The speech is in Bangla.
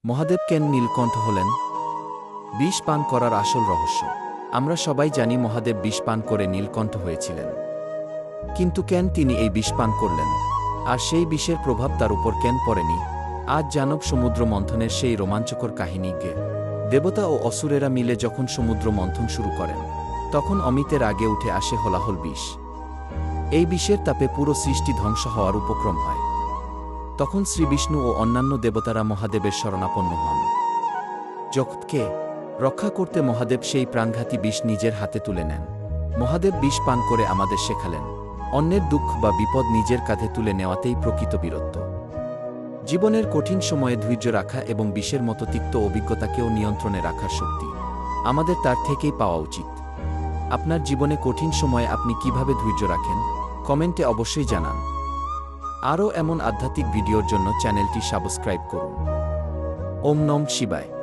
মহাদেব কেন নীলকণ্ঠ হলেন? বিষ পান করার আসল রহস্য। আমরা সবাই জানি মহাদেব বিষ পান করে নীলকণ্ঠ হয়েছিলেন। কিন্তু কেন তিনি এই বিষ পান করলেন? আর সেই বিষের প্রভাব তার উপর কেন পড়েনি? আজ জানব সমুদ্র মন্থনের সেই রোমাঞ্চকর কাহিনী। দেবতা ও অসুরেরা মিলে যখন সমুদ্র মন্থন শুরু করেন, তখন অমিতের আগে উঠে আসে হলাহল বিষ। এই বিষের তাপে পুরো সৃষ্টি ধ্বংস হওয়ার উপক্রম হয়। তখন শ্রীবিষ্ণু ও অন্যান্য দেবতারা মহাদেবের শরণাপন্ন হন। জগৎকে রক্ষা করতে মহাদেব সেই প্রাণঘাতী বিষ নিজের হাতে তুলে নেন। মহাদেব বিষ পান করে আমাদের শেখালেন, অন্যের দুঃখ বা বিপদ নিজের কাঁধে তুলে নেওয়াতেই প্রকৃত বীরত্ব। জীবনের কঠিন সময়ে ধৈর্য রাখা এবং বিষের মতো তিক্ত অভিজ্ঞতাকেও নিয়ন্ত্রণে রাখার শক্তি আমাদের তার থেকেই পাওয়া উচিত। আপনার জীবনে কঠিন সময়ে আপনি কিভাবে ধৈর্য রাখেন, কমেন্টে অবশ্যই জানান। আরও এমন আধ্যাত্মিক ভিডিওর জন্য চ্যানেলটি সাবস্ক্রাইব করুন। ওম নম শিবায়।